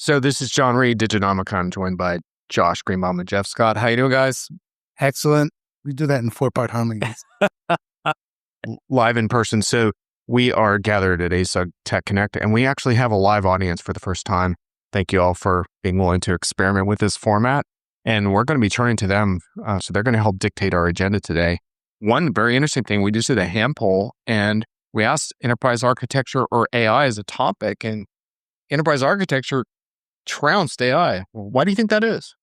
So this is John Reed, Diginomicon, joined by Josh Greenbaum and Geoff Scott. How you doing, guys? Excellent. We do that in 4-part harmonies. Live in person. So we are gathered at ASUG Tech Connect, and we actually have a live audience for the first time. Thank you all for being willing to experiment with this format. And we're going to be turning to them. So they're going to help dictate our agenda today. One very interesting thing, we just did a hand poll, and we asked enterprise architecture or AI as a topic, and enterprise architecture trounced AI. Why do you think that is?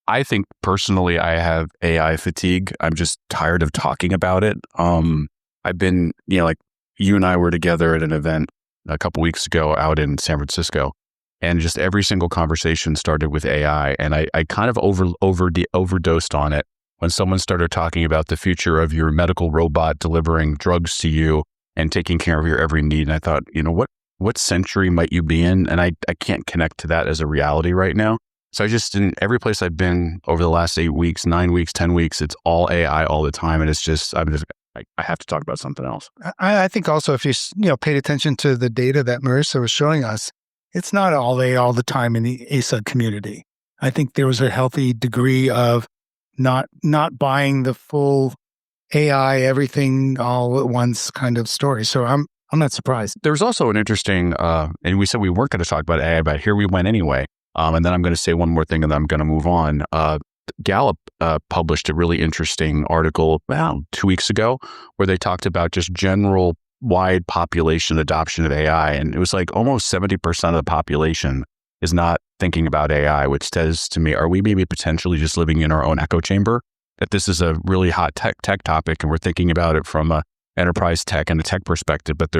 I think personally, I have AI fatigue. I'm just tired of talking about it. I've been, like you and I were together at an event a couple weeks ago out in San Francisco, and just every single conversation started with AI. And I kind of overdosed on it when someone started talking about the future of your medical robot delivering drugs to you and taking care of your every need. And I thought, what century might you be in? And I can't connect to that as a reality right now. So in every place I've been over the last 8 weeks, 9 weeks, 10 weeks, it's all AI all the time. And I have to talk about something else. I think also if you paid attention to the data that Marissa was showing us, it's not all AI all the time in the ASUG community. I think there was a healthy degree of not buying the full AI, everything all at once kind of story. So I'm not surprised. There was also an interesting, and we said we weren't going to talk about AI, but here we went anyway. And then I'm going to say one more thing and then I'm going to move on. Gallup published a really interesting article about 2 weeks ago where they talked about just general wide population adoption of AI. And it was like almost 70% of the population is not thinking about AI, which says to me, are we maybe potentially just living in our own echo chamber? That this is a really hot tech topic and we're thinking about it from a enterprise tech and a tech perspective, but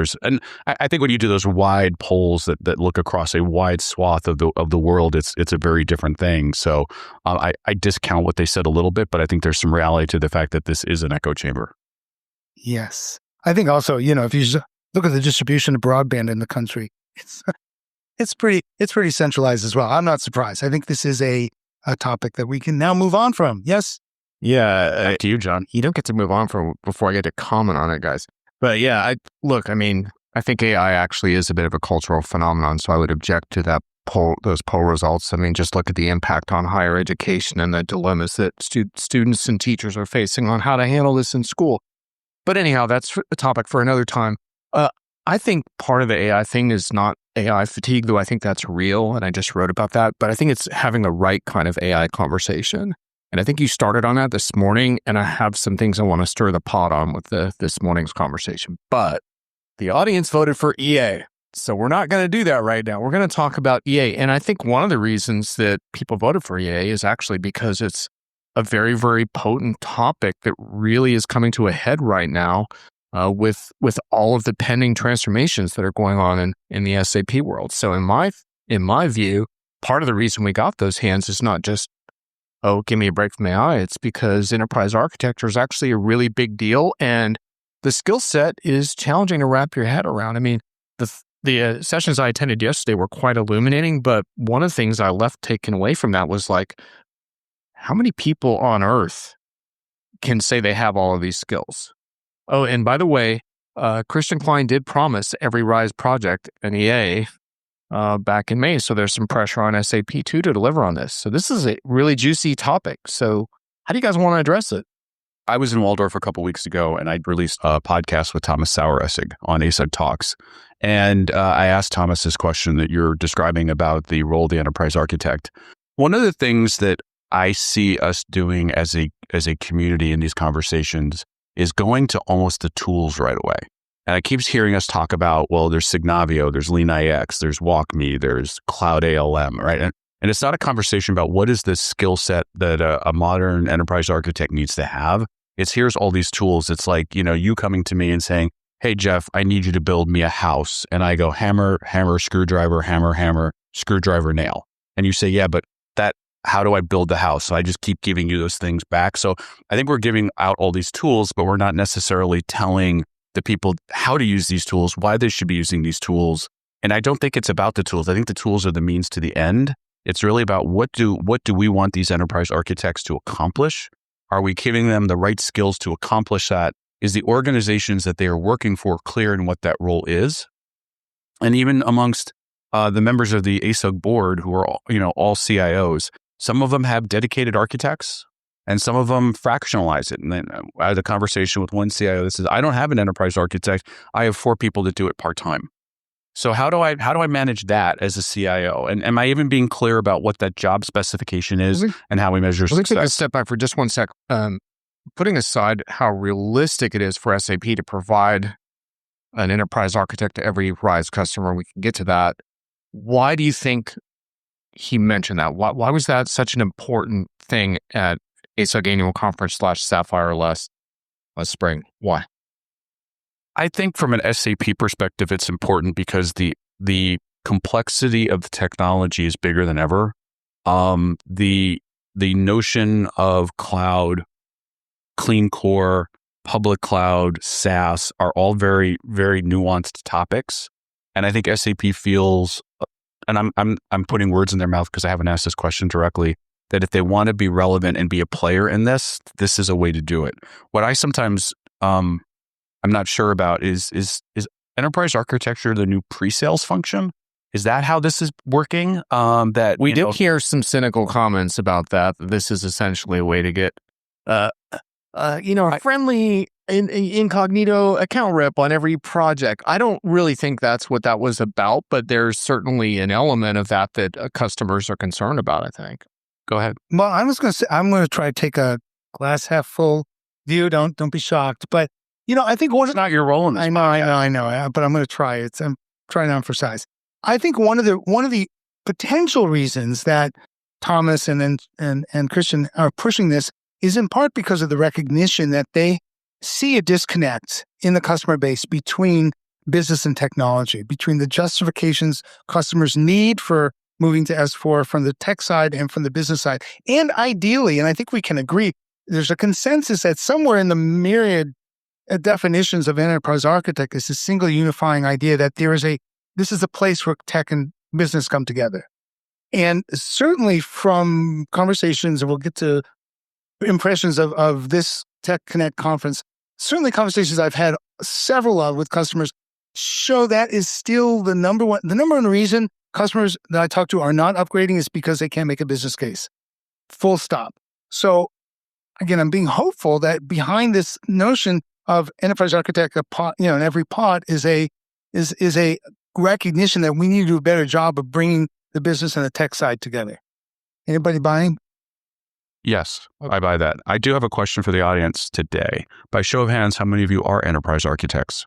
I think when you do those wide polls that look across a wide swath of the world, it's a very different thing. So I discount what they said a little bit, but I think there's some reality to the fact that this is an echo chamber. Yes, I think also if you look at the distribution of broadband in the country, it's pretty centralized as well. I'm not surprised. I think this is a topic that we can now move on from. Yes. Yeah. Back to you, John. You don't get to move on from before I get to comment on it, guys. But yeah, I think AI actually is a bit of a cultural phenomenon. So I would object to those poll results. I mean, just look at the impact on higher education and the dilemmas that students and teachers are facing on how to handle this in school. But anyhow, that's a topic for another time. I think part of the AI thing is not AI fatigue, though I think that's real. And I just wrote about that. But I think it's having the right kind of AI conversation. And I think you started on that this morning, and I have some things I want to stir the pot on with this morning's conversation. But the audience voted for EA, so we're not going to do that right now. We're going to talk about EA. And I think one of the reasons that people voted for EA is actually because it's a very, very potent topic that really is coming to a head right now with all of the pending transformations that are going on in the SAP world. So in my view, part of the reason we got those hands is not just, oh, give me a break from AI. It's because enterprise architecture is actually a really big deal, and the skill set is challenging to wrap your head around. I mean, the sessions I attended yesterday were quite illuminating, but one of the things I left taken away from that was like, how many people on earth can say they have all of these skills? Oh, and by the way, Christian Klein did promise every RISE project an EA back in May. So there's some pressure on SAP too to deliver on this. So this is a really juicy topic. So how do you guys want to address it? I was in Waldorf a couple weeks ago and I released a podcast with Thomas Saueressig on ASUG Talks. And I asked Thomas this question that you're describing about the role of the enterprise architect. One of the things that I see us doing as a community in these conversations is going to almost the tools right away. And I keep hearing us talk about, well, there's Signavio, there's LeanIX, there's WalkMe, there's Cloud ALM, right? And it's not a conversation about what is the skill set that a modern enterprise architect needs to have. It's here's all these tools. It's like, you coming to me and saying, hey, Geoff, I need you to build me a house. And I go hammer, hammer, screwdriver, hammer, hammer, screwdriver, nail. And you say, yeah, but how do I build the house? So I just keep giving you those things back. So I think we're giving out all these tools, but we're not necessarily telling the people how to use these tools, why they should be using these tools. And I don't think it's about the tools. I think the tools are the means to the end. It's really about what do we want these enterprise architects to accomplish? Are we giving them the right skills to accomplish that? Is the organizations that they are working for clear in what that role is? And even amongst the members of the ASUG board who are all CIOs. Some of them have dedicated architects, and some of them fractionalize it. And then I had a conversation with one CIO that says, "I don't have an enterprise architect. I have 4 people that do it part-time." So how do I manage that as a CIO? And am I even being clear about what that job specification is and how we measure success? Let's take a step back for just one sec. Putting aside how realistic it is for SAP to provide an enterprise architect to every RISE customer, we can get to that. Why do you think he mentioned that? Why was that such an important thing at ASUG annual conference / Sapphire last spring? Why? I think from an SAP perspective, it's important because the complexity of the technology is bigger than ever. The notion of cloud, clean core, public cloud, SaaS are all very, very nuanced topics. And I think SAP feels, and I'm putting words in their mouth because I haven't asked this question directly, that if they want to be relevant and be a player in this is a way to do it. What I sometimes I'm not sure about is enterprise architecture the new pre-sales function? Is that how this is working? That we did hear some cynical comments about that. This is essentially a way to get, a friendly incognito account rep on every project. I don't really think that's what that was about, but there's certainly an element of that customers are concerned about, I think. Go ahead. Well, I was going to say, I'm going to try to take a glass half full view. Don't be shocked. But, I think it's not your role in this. I know, but I'm going to try it. I'm trying to emphasize. I think one of the potential reasons that Thomas and Christian are pushing this is in part because of the recognition that they see a disconnect in the customer base between business and technology, between the justifications customers need for moving to S4 from the tech side and from the business side. And ideally, and I think we can agree, there's a consensus that somewhere in the myriad definitions of enterprise architect is a single unifying idea that this is a place where tech and business come together. And certainly from conversations, and we'll get to impressions of this Tech Connect conference, certainly conversations I've had several of with customers show that is still the number one reason customers that I talk to are not upgrading is because they can't make a business case. Full stop. So again, I'm being hopeful that behind this notion of enterprise architect, in every pod is a recognition that we need to do a better job of bringing the business and the tech side together. Anybody buying? Yes, I buy that. I do have a question for the audience today. By show of hands, how many of you are enterprise architects?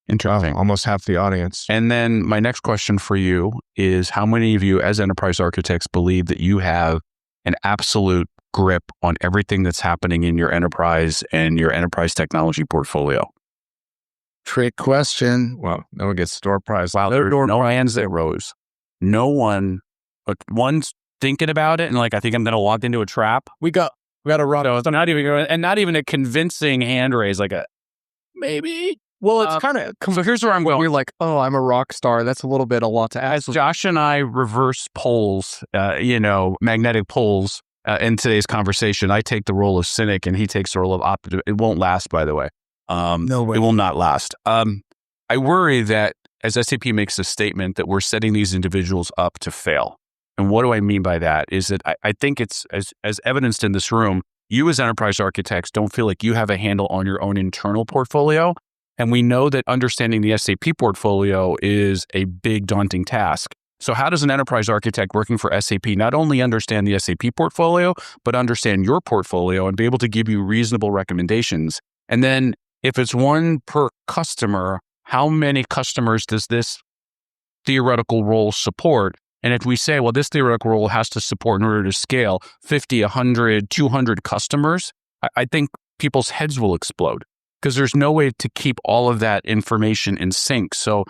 Interesting. Almost half the audience. And then my next question for you is, how many of you as enterprise architects believe that you have an absolute grip on everything that's happening in your enterprise and your enterprise technology portfolio? Trick question. Well, no one gets door prize. Wow, there are no hands that rose. No one, one's thinking about it and I think I'm going to walk into a trap. We got a rock. So not even a convincing hand raise, maybe. Well, it's kind of, so here's where I'm going. You're like, oh, I'm a rock star. That's a lot to ask. As Josh and I reverse polls, magnetic polls in today's conversation, I take the role of cynic and he takes the role of optimist. It won't last, by the way. No way. It will not last. I worry that as SAP makes a statement that we're setting these individuals up to fail. And what do I mean by that? Is that I think it's, as evidenced in this room, you as enterprise architects don't feel like you have a handle on your own internal portfolio. And we know that understanding the SAP portfolio is a big, daunting task. So how does an enterprise architect working for SAP not only understand the SAP portfolio, but understand your portfolio and be able to give you reasonable recommendations? And then if it's one per customer, how many customers does this theoretical role support? And if we say, well, this theoretical role has to support in order to scale 50, 100, 200 customers, I think people's heads will explode because there's no way to keep all of that information in sync. So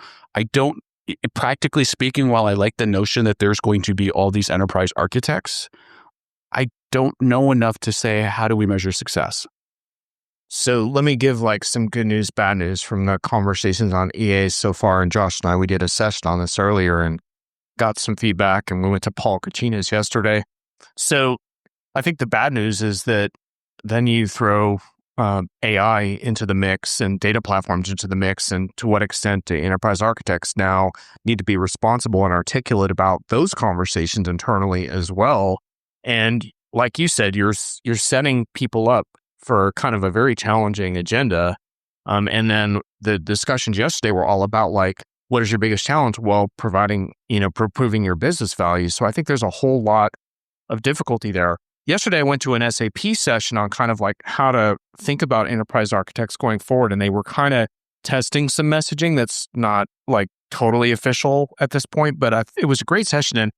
practically speaking, while I like the notion that there's going to be all these enterprise architects, I don't know enough to say, how do we measure success? So let me give some good news, bad news from the conversations on EA so far. And Josh and I, we did a session on this earlier and got some feedback, and we went to Paul Kachina's yesterday. So I think the bad news is that then you throw AI into the mix and data platforms into the mix, and to what extent do enterprise architects now need to be responsible and articulate about those conversations internally as well. And like you said, you're setting people up for kind of a very challenging agenda. And then the discussions yesterday were all about like, what is your biggest challenge? Well, proving your business value. So I think there's a whole lot of difficulty there. Yesterday, I went to an SAP session on kind of like how to think about enterprise architects going forward. And they were kind of testing some messaging that's not like totally official at this point, but it was a great session. And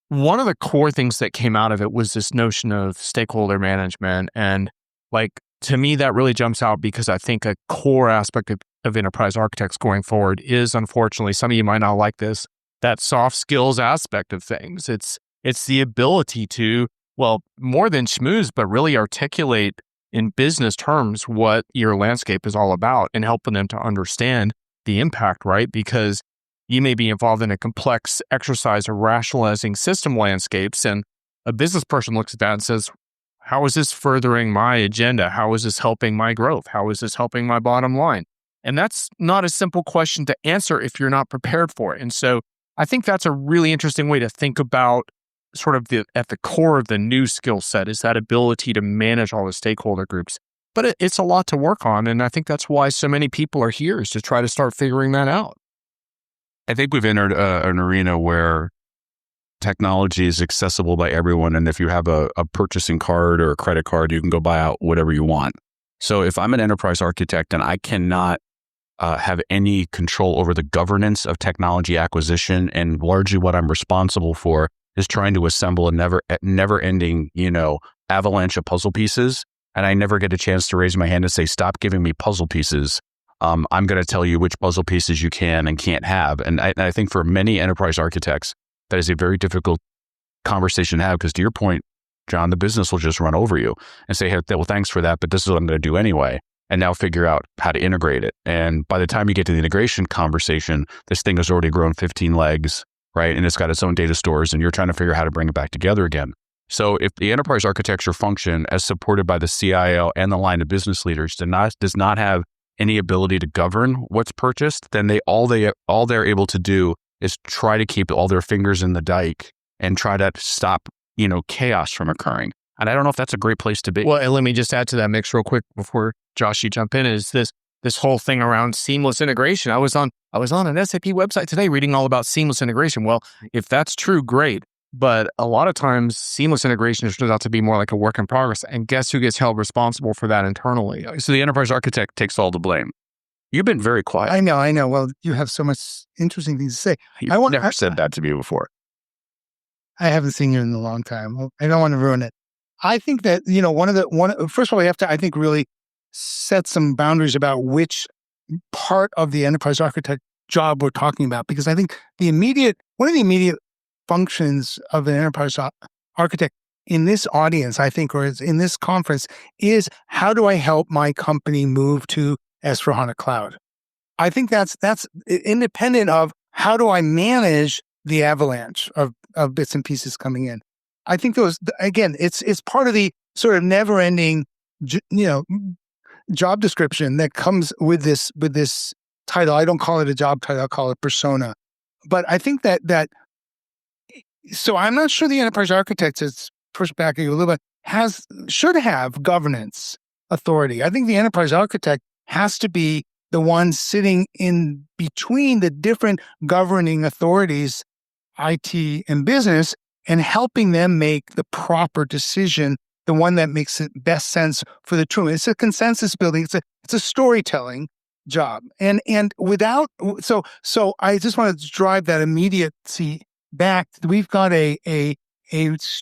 one of the core things that came out of it was this notion of stakeholder management. And like, to me, that really jumps out because I think a core aspect of enterprise architects going forward is, unfortunately, some of you might not like this, that soft skills aspect of things. It's the ability to, well, more than schmooze, but really articulate in business terms what your landscape is all about and helping them to understand the impact, right? Because you may be involved in a complex exercise of rationalizing system landscapes, and a business person looks at that and says, how is this furthering my agenda? How is this helping my growth? How is this helping my bottom line? And that's not a simple question to answer if you're not prepared for it. And so I think that's a really interesting way to think about sort of at the core of the new skill set is that ability to manage all the stakeholder groups. But it's a lot to work on. And I think that's why so many people are here, is to try to start figuring that out. I think we've entered an arena where technology is accessible by everyone. And if you have a purchasing card or a credit card, you can go buy out whatever you want. So if I'm an enterprise architect and I cannot have any control over the governance of technology acquisition, and largely what I'm responsible for is trying to assemble a never ending, avalanche of puzzle pieces, and I never get a chance to raise my hand and say, stop giving me puzzle pieces. I'm going to tell you which puzzle pieces you can and can't have. And I think for many enterprise architects, that is a very difficult conversation to have, because to your point, John, the business will just run over you and say, hey, well, thanks for that, but this is what I'm going to do anyway. And now figure out how to integrate it. And by the time you get to the integration conversation, this thing has already grown 15 legs, right? And it's got its own data stores, and you're trying to figure out how to bring it back together again. So if the enterprise architecture function, as supported by the CIO and the line of business leaders, does not have any ability to govern what's purchased, then all they're able to do is try to keep all their fingers in the dike and try to stop, chaos from occurring. And I don't know if that's a great place to be. Well, and let me just add to that mix real quick before Josh, you jump in, is this whole thing around seamless integration. I was on an SAP website today reading all about seamless integration. Well, if that's true, great. But a lot of times seamless integration turns out to be more like a work in progress. And guess who gets held responsible for that internally? So the enterprise architect takes all the blame. You've been very quiet. I know. Well, you have so much interesting things to say. You've never said that to me before. I haven't seen you in a long time. I don't want to ruin it. I think that, first of all, we have to, I think, really set some boundaries about which part of the enterprise architect job we're talking about, because I think one of the immediate functions of an enterprise architect in this audience, I think, or in this conference, is how do I help my company move to S/4HANA Cloud? I think that's independent of how do I manage the avalanche of bits and pieces coming in. I think those, again, it's part of the sort of never-ending, job description that comes with this title. I don't call it a job title; I call it persona. But I think that so I'm not sure the enterprise architect, is pushed back a little bit, should have governance authority. I think the enterprise architect has to be the one sitting in between the different governing authorities, IT and business, and helping them make the proper decision, the one that makes it best sense for the team. It's a consensus building. It's a storytelling job. And without, so I just want to drive that immediacy back. We've got a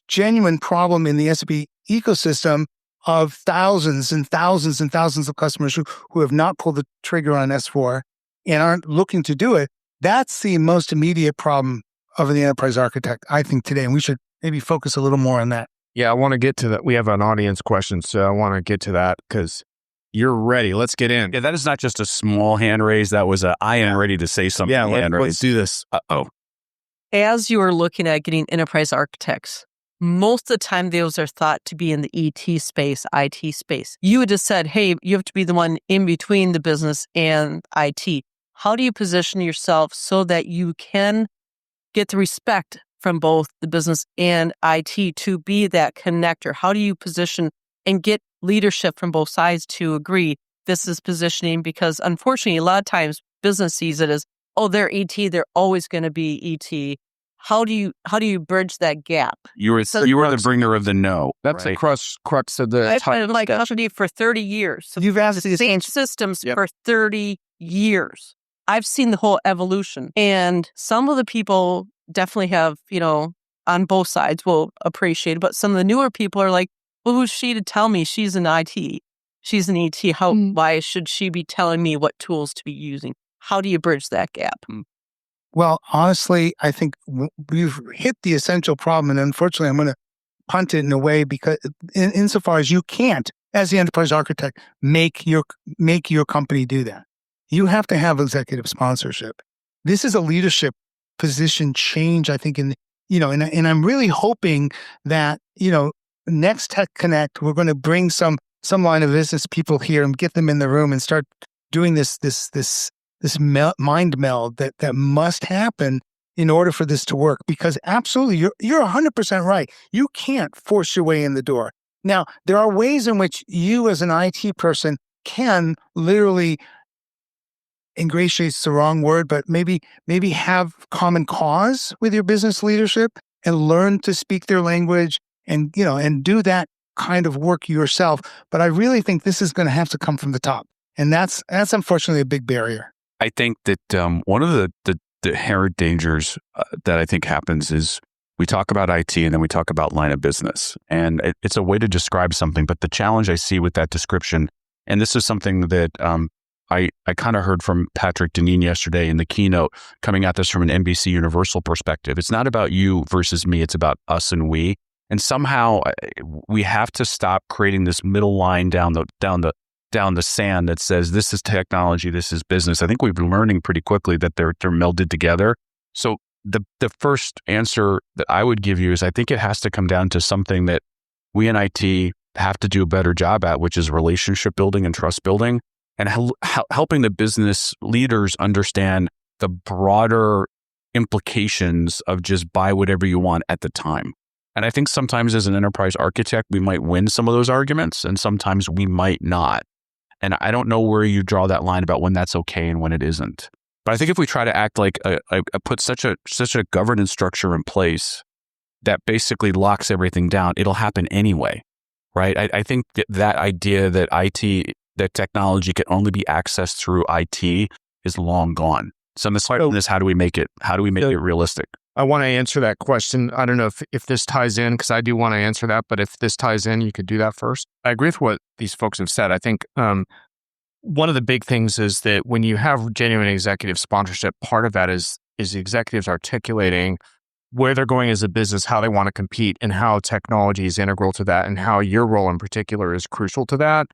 genuine problem in the SAP ecosystem of thousands and thousands and thousands of customers who have not pulled the trigger on S4 and aren't looking to do it. That's the most immediate problem of the enterprise architect, I think, today. And we should maybe focus a little more on that. Yeah, I want to get to that. We have an audience question, so I want to get to that because you're ready. Let's get in. Yeah, that is not just a small hand raise. That was I am ready to say something. Yeah, let's do this. Uh-oh. As you are looking at getting enterprise architects most of the time those are thought to be in the ET space, IT space. You had just said, hey, you have to be the one in between the business and IT. How do you position yourself so that you can get the respect from both the business and IT to be that connector? How do you position and get leadership from both sides to agree this is positioning? Because unfortunately, a lot of times business sees it as, oh, they're ET, they're always going to be ET. How do you bridge that gap? You were the bringer of the no. That's right? a crux of the I've been like company for 30 years. So You've asked the same systems for 30 years. I've seen the whole evolution. And some of the people definitely have, on both sides will appreciate it. But some of the newer people are like, well, who's she to tell me she's an IT? She's an ET. Why should she be telling me what tools to be using? How do you bridge that gap? Well, honestly, I think we've hit the essential problem. And unfortunately, I'm going to punt it in a way because insofar as you can't, as the enterprise architect, make your company do that. You have to have executive sponsorship. This is a leadership position change, I think, and I'm really hoping that, next Tech Connect, we're going to bring some line of business people here and get them in the room and start doing this mind meld that must happen in order for this to work. Because absolutely, you're 100% right. You can't force your way in the door. Now, there are ways in which you as an IT person can literally, ingratiate's the wrong word, but maybe have common cause with your business leadership and learn to speak their language and do that kind of work yourself. But I really think this is going to have to come from the top. And that's unfortunately a big barrier. I think that one of the inherent dangers that I think happens is we talk about IT and then we talk about line of business. And it's a way to describe something. But the challenge I see with that description, and this is something that I kind of heard from Patrick Deneen yesterday in the keynote, coming at this from an NBC Universal perspective. It's not about you versus me. It's about us and we. And somehow we have to stop creating this middle line down the sand that says this is technology, this is business. I think we've been learning pretty quickly that they're melded together. So the first answer that I would give you is I think it has to come down to something that we in IT have to do a better job at, which is relationship building and trust building, and helping the business leaders understand the broader implications of just buy whatever you want at the time. And I think sometimes as an enterprise architect, we might win some of those arguments and sometimes we might not. And I don't know where you draw that line about when that's okay and when it isn't. But I think if we try to act like put such a governance structure in place that basically locks everything down, it'll happen anyway, right? I think that idea that that technology can only be accessed through IT is long gone. So the question is, how do we make it realistic? I want to answer that question. I don't know if this ties in, because I do want to answer that, but if this ties in, you could do that first. I agree with what these folks have said. I think one of the big things is that when you have genuine executive sponsorship, part of that is the executives articulating where they're going as a business, how they want to compete, and how technology is integral to that, and how your role in particular is crucial to that.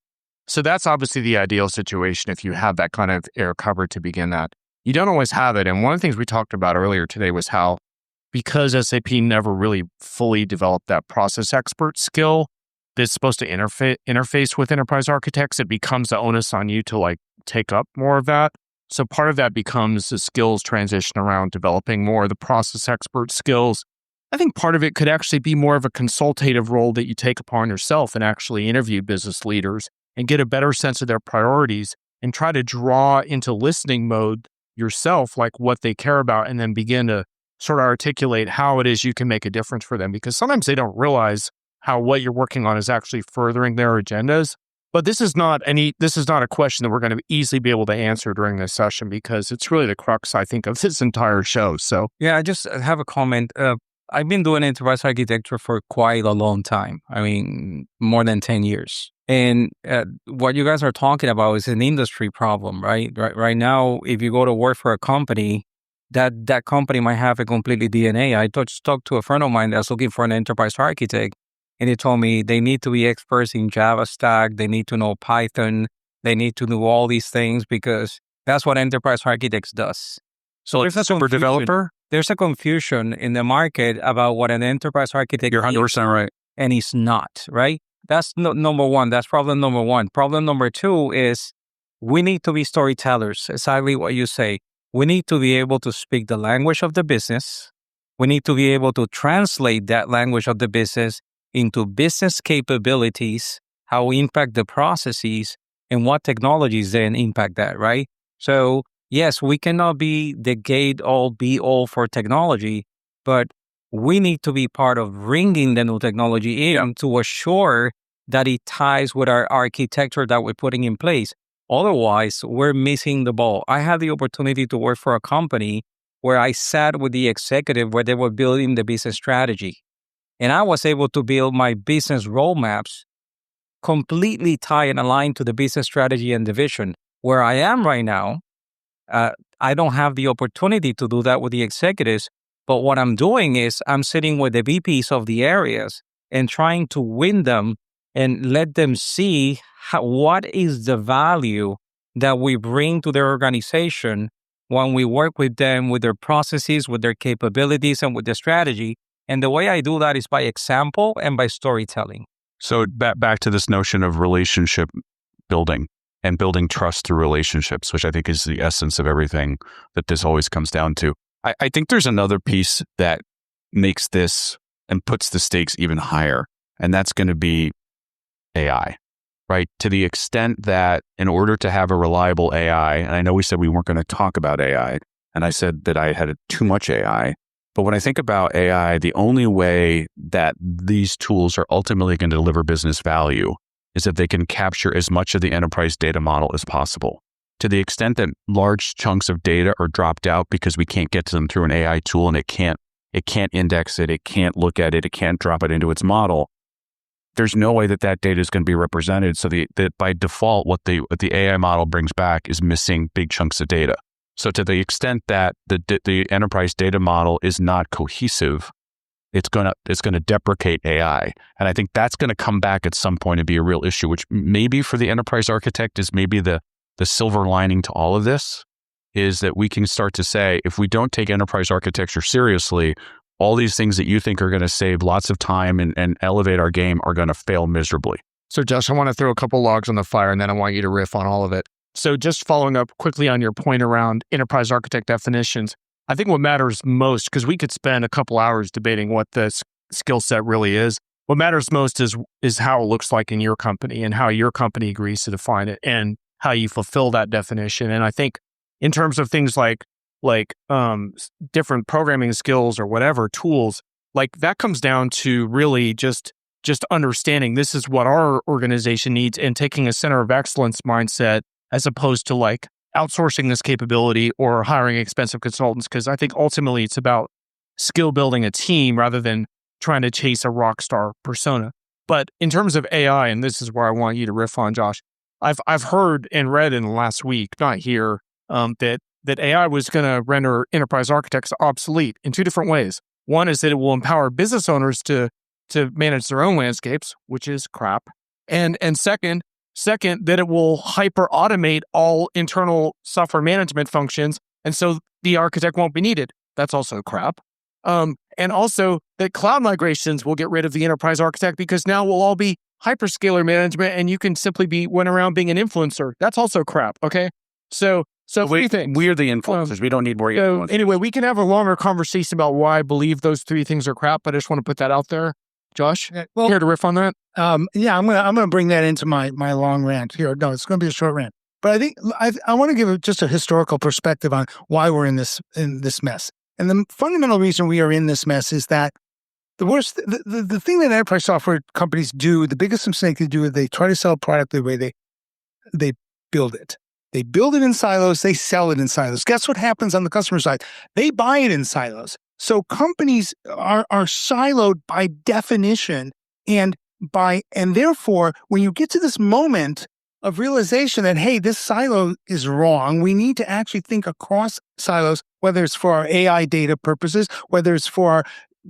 So that's obviously the ideal situation if you have that kind of air cover to begin that. You don't always have it. And one of the things we talked about earlier today was how, because SAP never really fully developed that process expert skill that's supposed to interface with enterprise architects, it becomes the onus on you to take up more of that. So part of that becomes the skills transition around developing more of the process expert skills. I think part of it could actually be more of a consultative role that you take upon yourself and actually interview business leaders and get a better sense of their priorities and try to draw into listening mode yourself, like what they care about, and then begin to sort of articulate how it is you can make a difference for them, because sometimes they don't realize how what you're working on is actually furthering their agendas. But this is not a question that we're going to easily be able to answer during this session, because it's really the crux, I think, of this entire show. So yeah, I just have a comment. I've been doing enterprise architecture for quite a long time. I mean, more than 10 years. And what you guys are talking about is an industry problem, right? Right now, if you go to work for a company, that company might have a completely DNA. I talked to a friend of mine that's looking for an enterprise architect, and he told me they need to be experts in Java stack, they need to know Python, they need to do all these things because that's what enterprise architects does. So like a super developer? there's a confusion in the market about what an enterprise architect You're 100% right. and it's not, right? That's number one. That's problem number one. Problem number two is we need to be storytellers, exactly what you say. We need to be able to speak the language of the business. We need to be able to translate that language of the business into business capabilities, how we impact the processes, and what technologies then impact that, right? So yes, we cannot be the gate all be all for technology, but we need to be part of bringing the new technology in to assure that it ties with our architecture that we're putting in place. Otherwise, we're missing the ball. I had the opportunity to work for a company where I sat with the executive where they were building the business strategy. And I was able to build my business roadmaps completely tied and aligned to the business strategy and the vision. Where I am right now, I don't have the opportunity to do that with the executives. But what I'm doing is I'm sitting with the VPs of the areas and trying to win them and let them see what is the value that we bring to their organization when we work with them, with their processes, with their capabilities, and with the strategy. And the way I do that is by example and by storytelling. So back to this notion of relationship building and building trust through relationships, which I think is the essence of everything that this always comes down to. I think there's another piece that makes this and puts the stakes even higher, and that's going to be AI, right? To the extent that in order to have a reliable AI, and I know we said we weren't going to talk about AI, and I said that I had too much AI, but when I think about AI, the only way that these tools are ultimately going to deliver business value is if they can capture as much of the enterprise data model as possible. To the extent that large chunks of data are dropped out because we can't get to them through an AI tool and it can't index it, it can't look at it, it can't drop it into its model, there's no way that data is going to be represented. So that by default, what the AI model brings back is missing big chunks of data. So to the extent that the enterprise data model is not cohesive, it's going to deprecate AI. And I think that's going to come back at some point and be a real issue, which maybe for the enterprise architect is maybe the silver lining to all of this, is that we can start to say, if we don't take enterprise architecture seriously, all these things that you think are going to save lots of time and elevate our game are going to fail miserably. So Josh, I want to throw a couple logs on the fire and then I want you to riff on all of it. So just following up quickly on your point around enterprise architect definitions, I think what matters most, because we could spend a couple hours debating what the skill set really is, what matters most is how it looks like in your company and how your company agrees to define it and how you fulfill that definition. And I think in terms of things like different programming skills or whatever tools, like that comes down to really just understanding this is what our organization needs and taking a center of excellence mindset as opposed to like outsourcing this capability or hiring expensive consultants. Because I think ultimately it's about skill building a team rather than trying to chase a rock star persona. But in terms of AI, and this is where I want you to riff on, Josh, I've heard and read in the last week, not here, that AI was going to render enterprise architects obsolete in two different ways. One is that it will empower business owners to manage their own landscapes, which is crap. And second, that it will hyper automate all internal software management functions, and so the architect won't be needed. That's also crap. And also that cloud migrations will get rid of the enterprise architect because now we'll all be hyperscaler management, and you can simply went around being an influencer. That's also crap. Okay, so three things. We're the influencers. We don't need more influencers. Anyway, we can have a longer conversation about why I believe those three things are crap, but I just want to put that out there. Josh, care to riff on that? Yeah, I'm gonna bring that into my long rant here. No, it's gonna be a short rant, but I think I want to give just a historical perspective on why we're in this mess. And the fundamental reason we are in this mess is that the thing that enterprise software companies do, the biggest mistake they do is they try to sell a product the way they build it. They build it in silos, they sell it in silos. Guess what happens on the customer side? They buy it in silos. So companies are siloed by definition, and therefore, when you get to this moment of realization that, hey, this silo is wrong, we need to actually think across silos, whether it's for our AI data purposes, whether it's for our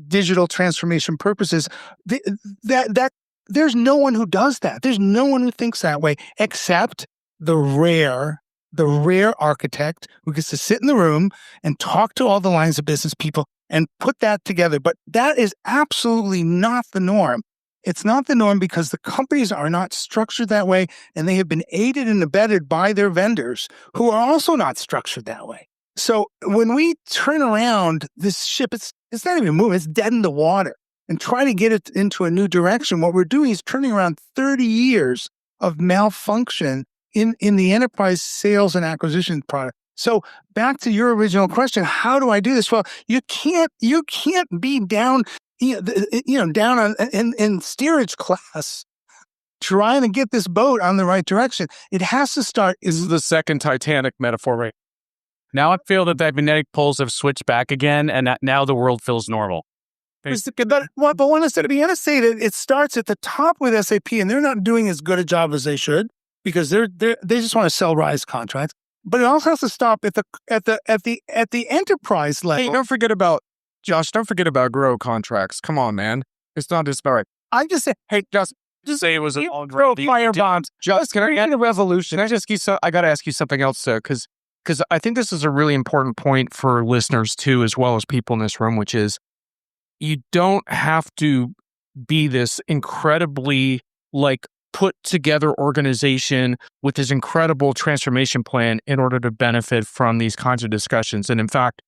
digital transformation purposes, that there's no one who does that. There's no one who thinks that way except the rare the rare architect who gets to sit in the room and talk to all the lines of business people and put that together. But that is absolutely not the norm. It's not the norm because the companies are not structured that way, and they have been aided and abetted by their vendors who are also not structured that way. So when we turn around this ship, it's not even moving, it's dead in the water, and try to get it into a new direction. What we're doing is turning around 30 years of malfunction in the enterprise sales and acquisition product. So back to your original question, how do I do this? Well, you can't be down, down on in steerage class trying to get this boat on the right direction. It has to start. This is the second Titanic metaphor, right? Now I feel that the magnetic poles have switched back again, and that now the world feels normal. But when I said to be honest, say that it starts at the top with SAP, and they're not doing as good a job as they should because they just want to sell RISE contracts. But it also has to stop at the enterprise level. Hey, don't forget about grow contracts. Come on, man. It's not just about. I just say, hey, just say it was all grow fire bombs. Just can I get a revolution? I got to ask you something else, sir, because I think this is a really important point for listeners too, as well as people in this room, which is you don't have to be this incredibly put together organization with this incredible transformation plan in order to benefit from these kinds of discussions. And in fact,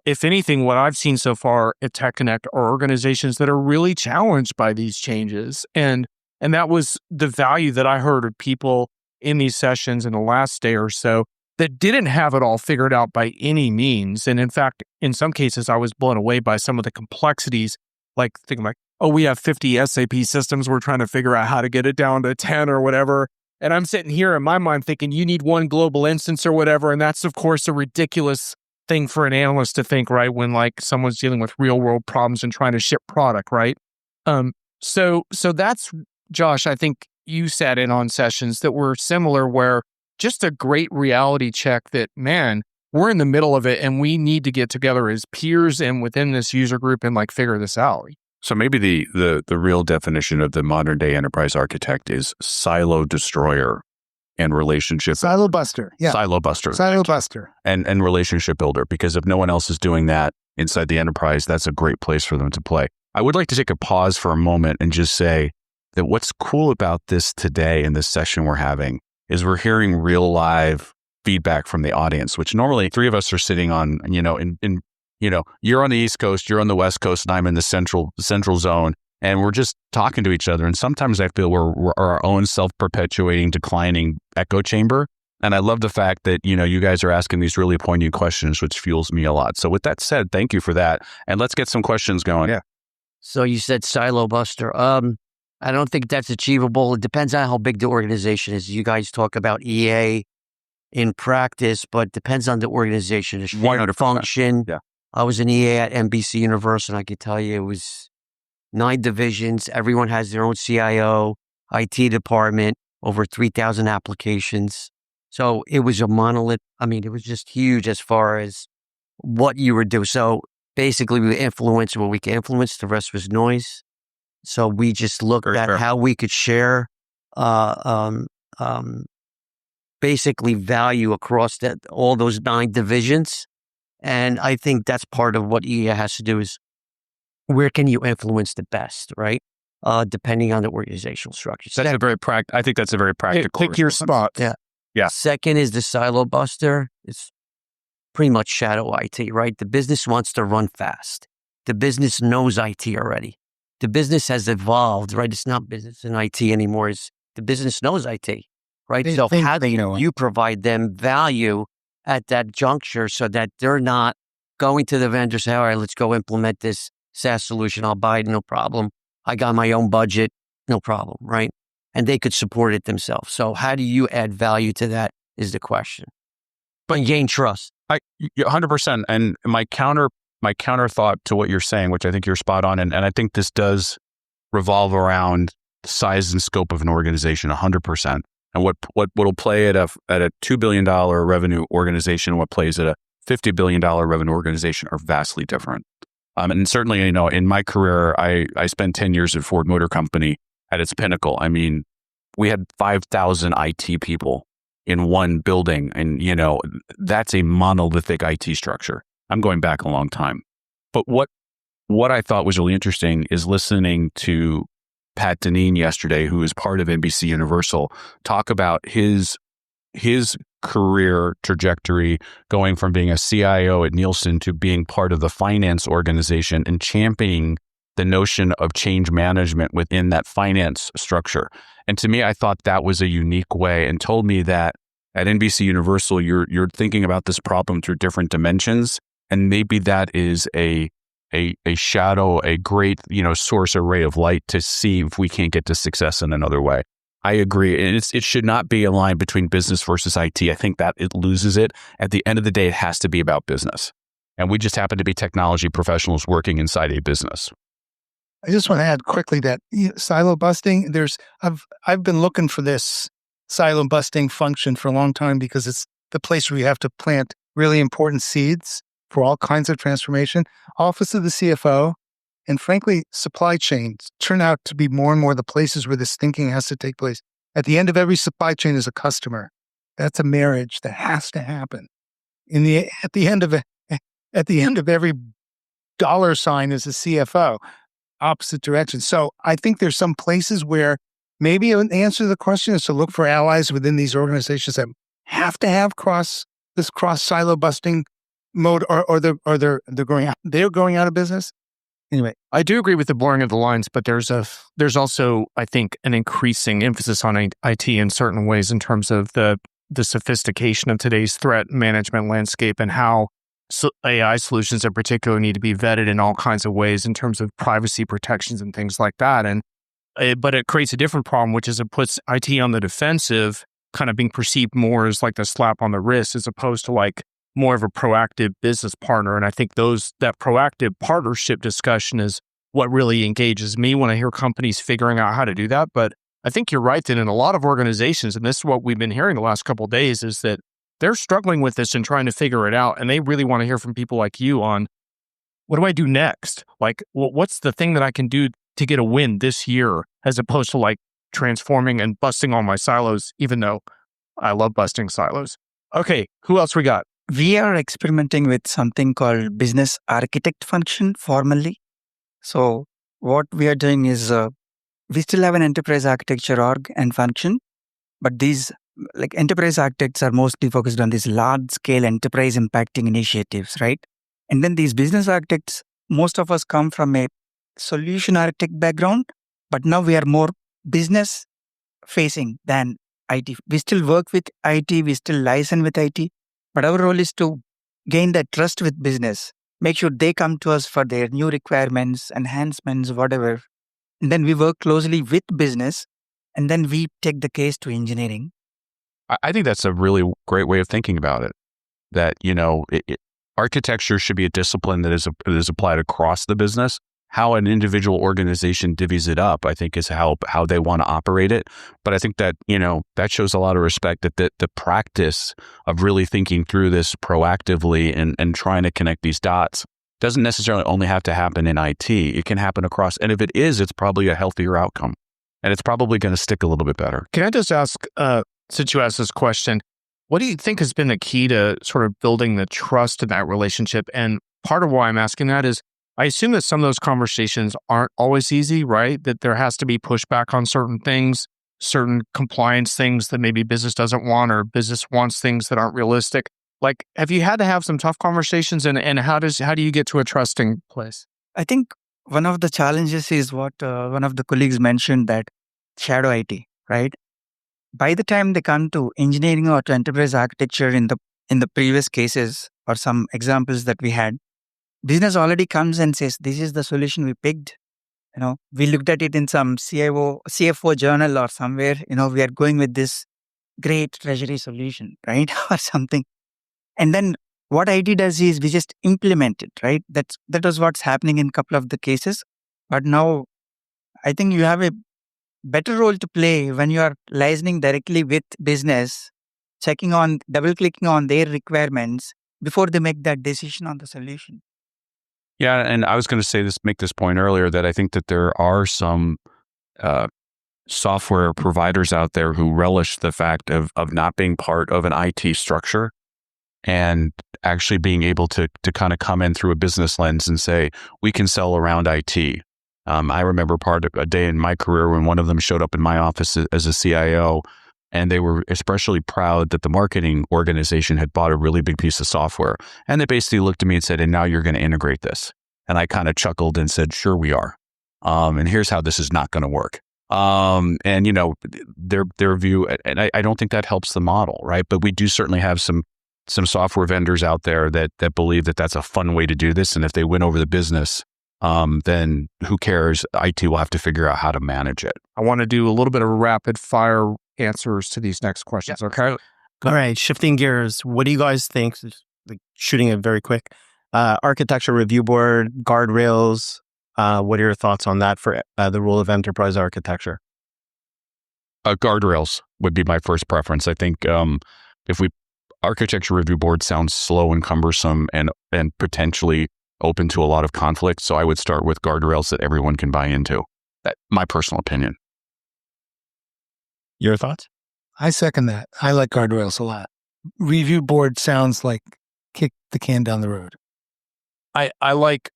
if anything, what I've seen so far at Tech Connect are organizations that are really challenged by these changes. And that was the value that I heard of people in these sessions in the last day or so that didn't have it all figured out by any means. And in fact, in some cases, I was blown away by some of the complexities, thinking oh, we have 50 SAP systems. We're trying to figure out how to get it down to 10 or whatever. And I'm sitting here in my mind thinking you need one global instance or whatever. And that's, of course, a ridiculous thing for an analyst to think, right? When someone's dealing with real world problems and trying to ship product, right? So that's, Josh, I think you sat in on sessions that were similar where just a great reality check that, man, we're in the middle of it and we need to get together as peers and within this user group and figure this out. So maybe the real definition of the modern day enterprise architect is silo destroyer and relationship. Silo buster. Yeah. Silo buster. Silo buster. And relationship builder, because if no one else is doing that inside the enterprise, that's a great place for them to play. I would like to take a pause for a moment and just say that what's cool about this today in this session we're having is we're hearing real live feedback from the audience, which normally three of us are sitting on, you're on the East Coast, you're on the West Coast, and I'm in the central zone, and we're just talking to each other. And sometimes I feel we're our own self-perpetuating, declining echo chamber. And I love the fact that, you guys are asking these really poignant questions, which fuels me a lot. So with that said, thank you for that. And let's get some questions going. Yeah. So you said silo buster. I don't think that's achievable. It depends on how big the organization is. You guys talk about EA in practice, but depends on the organization. The shared function. Yeah. I was an EA at NBC Universal, and I could tell you it was 9 divisions. Everyone has their own CIO, IT department, over 3,000 applications. So it was a monolith. I mean, it was just huge as far as what you were doing. So basically, we influenced what we could influence. The rest was noise. So we just looked at how we could share basically value across all those 9 divisions. And I think that's part of what EA has to do is where can you influence the best, right? Depending on the organizational structure. I think that's a very practical. Pick your spot. Yeah. Yeah. Second is the silo buster. It's pretty much shadow IT, right? The business wants to run fast. The business knows IT already. The business has evolved, right? It's not business and IT anymore. The business knows IT, right? So how do you provide them value at that juncture so that they're not going to the vendor, say, all right, let's go implement this SaaS solution. I'll buy it, no problem. I got my own budget, no problem, right? And they could support it themselves. So how do you add value to that is the question. But gain trust. 100%. And my counter thought to what you're saying, which I think you're spot on, and I think this does revolve around the size and scope of an organization 100%. And what'll play at a $2 billion revenue organization, what plays at a $50 billion revenue organization are vastly different. And certainly, in my career, I spent 10 years at Ford Motor Company at its pinnacle. I mean, we had 5,000 IT people in one building. And, that's a monolithic IT structure. I'm going back a long time. But what I thought was really interesting is listening to Pat Deneen yesterday, who is part of NBC Universal, talk about his career trajectory going from being a CIO at Nielsen to being part of the finance organization and championing the notion of change management within that finance structure. And to me, I thought that was a unique way, and told me that at NBC Universal, you're thinking about this problem through different dimensions, and maybe that is a shadow, a great source or ray of light to see if we can't get to success in another way. I agree. And it should not be a line between business versus IT. I think that it loses it. At the end of the day, it has to be about business. And we just happen to be technology professionals working inside a business. I just want to add quickly that silo busting, I've been looking for this silo busting function for a long time, because it's the place where you have to plant really important seeds for all kinds of transformation. Office of the CFO and frankly, supply chains turn out to be more and more the places where this thinking has to take place. At the end of every supply chain is a customer. That's a marriage that has to happen. At the end of every dollar sign is a CFO. Opposite direction. So I think there's some places where maybe the answer to the question is to look for allies within these organizations that have to have cross silo busting mode, or they're going out of business. Anyway, I do agree with the blurring of the lines, but there's also, I think, an increasing emphasis on IT in certain ways in terms of the sophistication of today's threat management landscape, and how AI solutions in particular need to be vetted in all kinds of ways in terms of privacy protections and things like that. But it creates a different problem, which is it puts IT on the defensive, kind of being perceived more as like the slap on the wrist, as opposed to like more of a proactive business partner. And I think that proactive partnership discussion is what really engages me when I hear companies figuring out how to do that. But I think you're right that in a lot of organizations, and this is what we've been hearing the last couple of days, is that they're struggling with this and trying to figure it out. And they really want to hear from people like you on, what do I do next? Like, what's the thing that I can do to get a win this year, as opposed to like transforming and busting all my silos, even though I love busting silos. Okay, who else we got? We are experimenting with something called business architect function formally. So what we are doing is we still have an enterprise architecture org and function, but these like enterprise architects are mostly focused on these large scale enterprise impacting initiatives, right? And then these business architects, most of us come from a solution architect background, but now we are more business facing than IT. We still work with IT, we still license with IT, but our role is to gain that trust with business, make sure they come to us for their new requirements, enhancements, whatever. And then we work closely with business, and then we take the case to engineering. I think that's a really great way of thinking about it. That, architecture should be a discipline that is applied across the business. How an individual organization divvies it up, I think, is how they want to operate it. But I think that, that shows a lot of respect, that the practice of really thinking through this proactively and trying to connect these dots doesn't necessarily only have to happen in IT. It can happen across. And if it is, it's probably a healthier outcome. And it's probably going to stick a little bit better. Can I just ask, since you asked this question, what do you think has been the key to sort of building the trust in that relationship? And part of why I'm asking that is, I assume that some of those conversations aren't always easy, right? That there has to be pushback on certain things, certain compliance things that maybe business doesn't want, or business wants things that aren't realistic. Like, have you had to have some tough conversations, and how do you get to a trusting place? I think one of the challenges is what one of the colleagues mentioned, that shadow IT, right? By the time they come to engineering or to enterprise architecture in the previous cases or some examples that we had, business already comes and says, this is the solution we picked. We looked at it in some CFO journal or somewhere, we are going with this great treasury solution, right? Or something. And then what IT does is we just implement it, right? That was what's happening in a couple of the cases. But now I think you have a better role to play when you are liaising directly with business, double-clicking on their requirements before they make that decision on the solution. Yeah, and I was going to make this point earlier, that I think that there are some software providers out there who relish the fact of not being part of an IT structure and actually being able to kind of come in through a business lens and say, we can sell around IT. I remember part of a day in my career when one of them showed up in my office as a CIO, and they were especially proud that the marketing organization had bought a really big piece of software. And they basically looked at me and said, and now you're going to integrate this. And I kind of chuckled and said, sure we are. And here's how this is not going to work. And you know, their view, and I don't think that helps the model, right? But we do certainly have some software vendors out there that believe that that's a fun way to do this. And if they win over the business, then who cares? IT will have to figure out how to manage it. I want to do a little bit of rapid fire answers to these next questions. Okay. All right. Shifting gears. What do you guys think? Just, like, shooting it very quick. Architecture review board, guardrails. What are your thoughts on that for the role of enterprise architecture? Guardrails would be my first preference. I think if architecture review board sounds slow and cumbersome and potentially open to a lot of conflict. So I would start with guardrails that everyone can buy into. That's my personal opinion. Your thoughts? I second that. I like guardrails a lot. Review board sounds like kick the can down the road. I like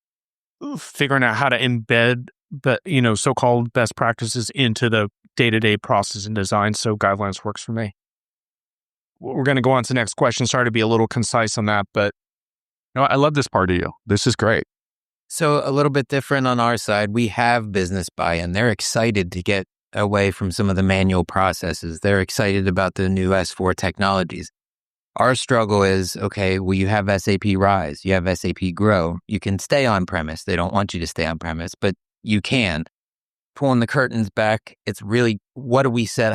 figuring out how to embed the so-called best practices into the day-to-day process and design. So guidelines works for me. We're going to go on to the next question. Sorry to be a little concise on that, but no, I love this part of you. This is great. So a little bit different on our side. We have business buy-in. They're excited to get away from some of the manual processes. They're excited about the new S4 technologies. Our struggle is, okay, well, you have SAP Rise, you have SAP Grow. You can stay on-premise. They don't want you to stay on-premise, but you can. Pulling the curtains back, it's really, how do we set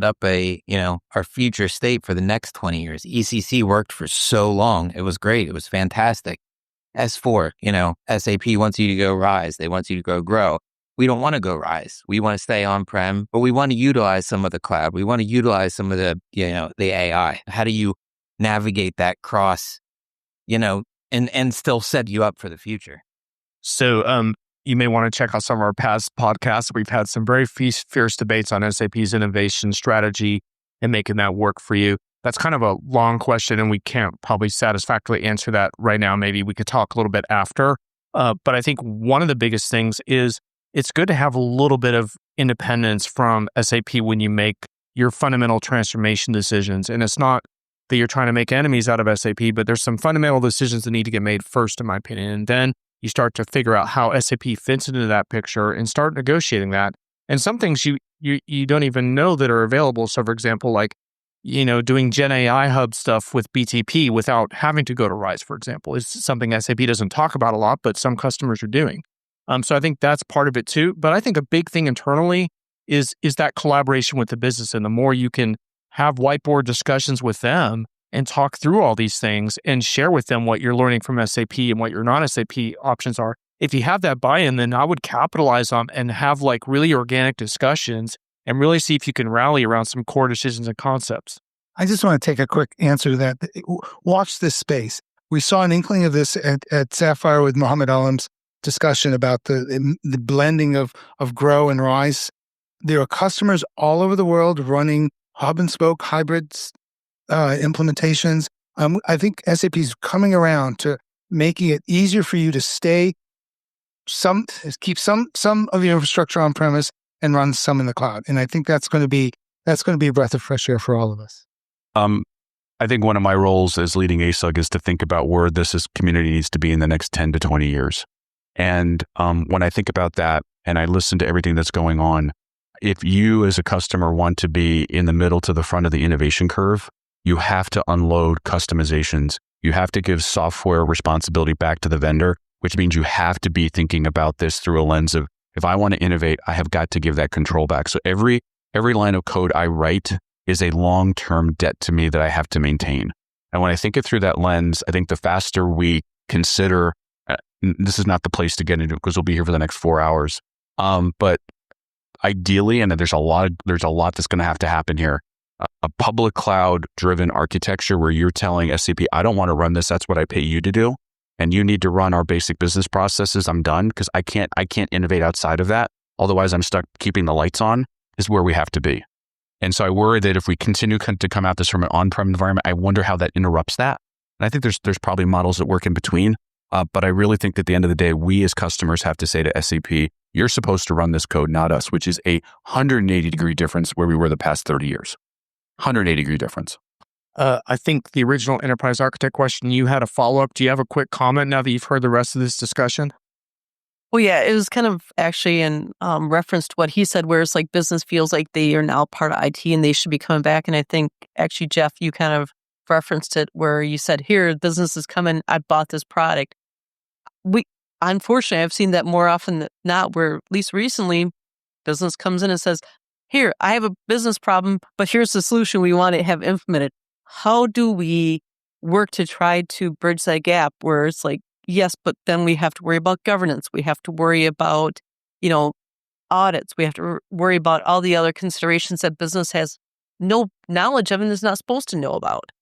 up our future state for the next 20 years? ECC worked for so long. It was great. It was fantastic. S4, SAP wants you to go Rise. They want you to go Grow. We don't want to go Rise. We want to stay on-prem, but we want to utilize some of the cloud. We want to utilize some of the AI. How do you navigate that cross, and still set you up for the future? So, you may want to check out some of our past podcasts. We've had some very fierce debates on SAP's innovation strategy and making that work for you. That's kind of a long question, and we can't probably satisfactorily answer that right now. Maybe we could talk a little bit after. But I think one of the biggest things is it's good to have a little bit of independence from SAP when you make your fundamental transformation decisions. And it's not that you're trying to make enemies out of SAP, but there's some fundamental decisions that need to get made first, in my opinion. And then you start to figure out how SAP fits into that picture and start negotiating that. And some things you don't even know that are available. So for example, like, doing Gen AI Hub stuff with BTP without having to go to Rise, for example, is something SAP doesn't talk about a lot, but some customers are doing. So I think that's part of it too. But I think a big thing internally is that collaboration with the business. And the more you can have whiteboard discussions with them and talk through all these things and share with them what you're learning from SAP and what your non-SAP options are. If you have that buy-in, then I would capitalize on and have like really organic discussions and really see if you can rally around some core decisions and concepts. I just want to take a quick answer to that. Watch this space. We saw an inkling of this at Sapphire with Mohammed Alam's discussion about the blending of Grow and Rise. There are customers all over the world running hub and spoke hybrids implementations. I think SAP is coming around to making it easier for you to keep some of your infrastructure on premise and run some in the cloud. And I think that's going to be a breath of fresh air for all of us. I think one of my roles as leading ASUG is to think about where community needs to be in the next 10 to 20 years. And when I think about that and I listen to everything that's going on, if you as a customer want to be in the middle to the front of the innovation curve, you have to unload customizations. You have to give software responsibility back to the vendor, which means you have to be thinking about this through a lens of, if I want to innovate, I have got to give that control back. So every line of code I write is a long-term debt to me that I have to maintain. And when I think it through that lens, I think the faster we consider, this is not the place to get into because we'll be here for the next 4 hours. But ideally, and there's a lot that's going to have to happen here, a public cloud-driven architecture where you're telling SAP, I don't want to run this. That's what I pay you to do. And you need to run our basic business processes. I'm done because I can't innovate outside of that. Otherwise, I'm stuck keeping the lights on. is where we have to be. And so I worry that if we continue to come out this from an on-prem environment, I wonder how that interrupts that. And I think there's probably models that work in between. But I really think that at the end of the day, we as customers have to say to SAP, you're supposed to run this code, not us, which is a 180-degree difference where we were the past 30 years. 180-degree difference. I think the original enterprise architect question, you had a follow-up. Do you have a quick comment now that you've heard the rest of this discussion? Well, yeah, it was kind of actually in reference to what he said, where it's like business feels like they are now part of IT and they should be coming back. And I think actually, Geoff, you kind of referenced it where you said, here, business is coming, I bought this product. Unfortunately, I've seen that more often than not, where at least recently, business comes in and says, here, I have a business problem, but here's the solution we want to have implemented. How do we work to try to bridge that gap where it's like, yes, but then we have to worry about governance. We have to worry about, audits. We have to worry about all the other considerations that business has no knowledge of and is not supposed to know about,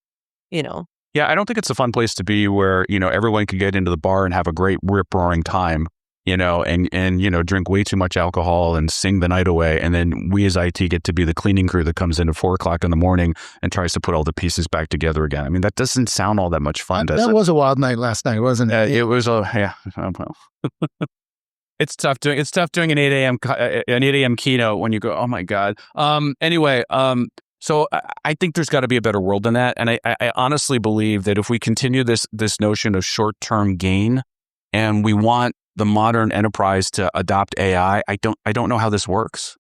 Yeah, I don't think it's a fun place to be where, everyone can get into the bar and have a great rip-roaring time, and drink way too much alcohol and sing the night away. And then we as IT get to be the cleaning crew that comes in at 4:00 in the morning and tries to put all the pieces back together again. I mean, that doesn't sound all that much fun, does it? That was a wild night last night, wasn't it? It was well. It's tough doing an 8 a.m. keynote when you go, oh my God. So I think there's got to be a better world than that. And I honestly believe that if we continue this notion of short-term gain and we want the modern enterprise to adopt AI, I don't know how this works.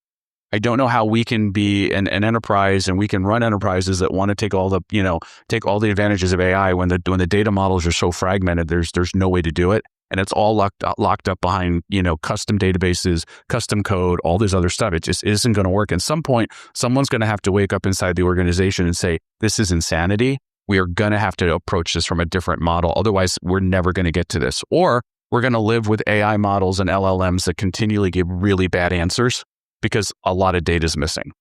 I don't know how we can be an enterprise and we can run enterprises that want to take all the advantages of AI when the data models are so fragmented, there's no way to do it. And it's all locked up behind, custom databases, custom code, all this other stuff. It just isn't going to work. At some point, someone's going to have to wake up inside the organization and say, this is insanity. We are going to have to approach this from a different model. Otherwise, we're never going to get to this. Or we're going to live with AI models and LLMs that continually give really bad answers because a lot of data is missing.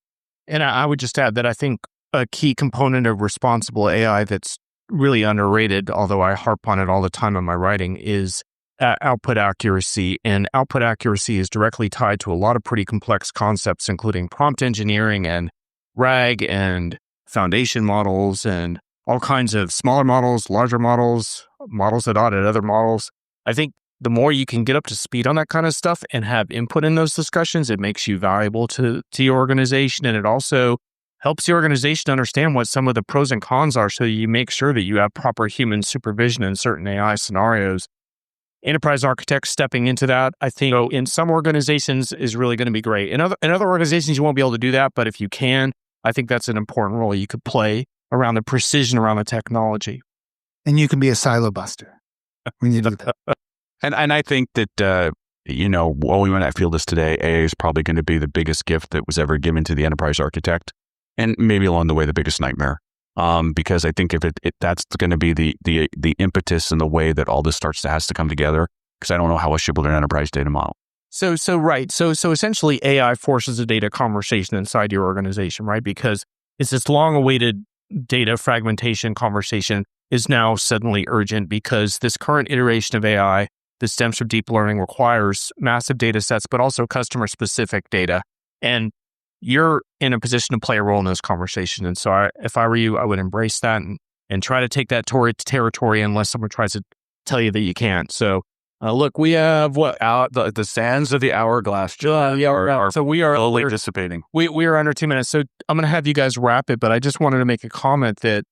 And I would just add that I think a key component of responsible AI that's really underrated, although I harp on it all the time in my writing, is output accuracy. And output accuracy is directly tied to a lot of pretty complex concepts, including prompt engineering and RAG and foundation models and all kinds of smaller models, larger models, models that audit other models. I think the more you can get up to speed on that kind of stuff and have input in those discussions, it makes you valuable to your organization. And it also helps the organization understand what some of the pros and cons are so you make sure that you have proper human supervision in certain AI scenarios. Enterprise architects stepping into that, I think, in some organizations is really going to be great. In other organizations, you won't be able to do that. But if you can, I think that's an important role you could play around the precision around the technology. And you can be a silo buster when you do that. And I think that, while we might not feel this today, AI is probably going to be the biggest gift that was ever given to the enterprise architect, and maybe along the way, the biggest nightmare. Because I think if that's going to be the impetus and the way that all this has to come together, because I don't know how else you build an enterprise data model. So essentially AI forces a data conversation inside your organization, right? Because it's this long-awaited data fragmentation conversation is now suddenly urgent because this current iteration of AI that stems from deep learning requires massive data sets, but also customer-specific data. And you're in a position to play a role in this conversation. And so if I were you, I would embrace that and try to take that territory unless someone tries to tell you that you can't. So look, we have the sands of the hourglass. So we are slowly dissipating. We are under 2 minutes. So I'm going to have you guys wrap it, but I just wanted to make a comment that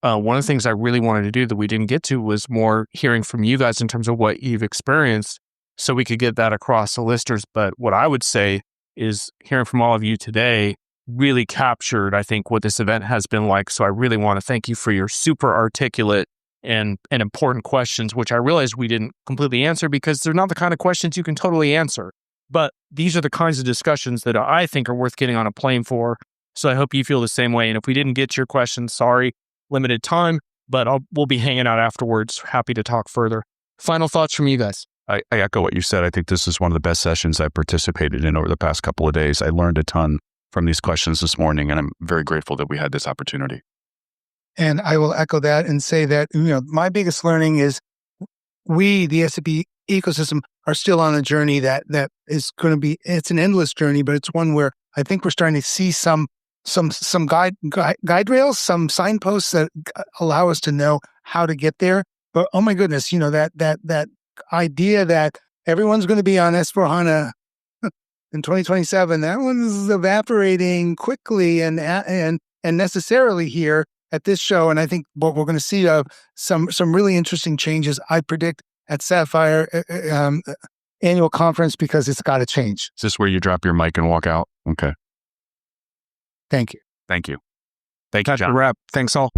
one of the things I really wanted to do that we didn't get to was more hearing from you guys in terms of what you've experienced so we could get that across the listeners. But what I would say is hearing from all of you today really captured, I think, what this event has been like. So I really want to thank you for your super articulate and important questions, which I realize we didn't completely answer because they're not the kind of questions you can totally answer. But these are the kinds of discussions that I think are worth getting on a plane for. So I hope you feel the same way. And if we didn't get your questions, sorry, limited time, but we'll be hanging out afterwards. Happy to talk further. Final thoughts from you guys. I echo what you said. I think this is one of the best sessions I've participated in over the past couple of days. I learned a ton from these questions this morning, and I'm very grateful that we had this opportunity. And I will echo that and say that, my biggest learning is we, the SAP ecosystem, are still on a journey that is going to be, it's an endless journey, but it's one where I think we're starting to see some guide rails, some signposts that allow us to know how to get there. But oh my goodness, that idea that everyone's going to be on S/4HANA in 2027, that one's evaporating quickly and necessarily here at this show. And I think what we're going to see of some really interesting changes, I predict, at Sapphire annual conference, because it's got to change. Is this where you drop your mic and walk out? Okay. Thank you. Thank you. Thank you, That's a John. wrap. Thanks all.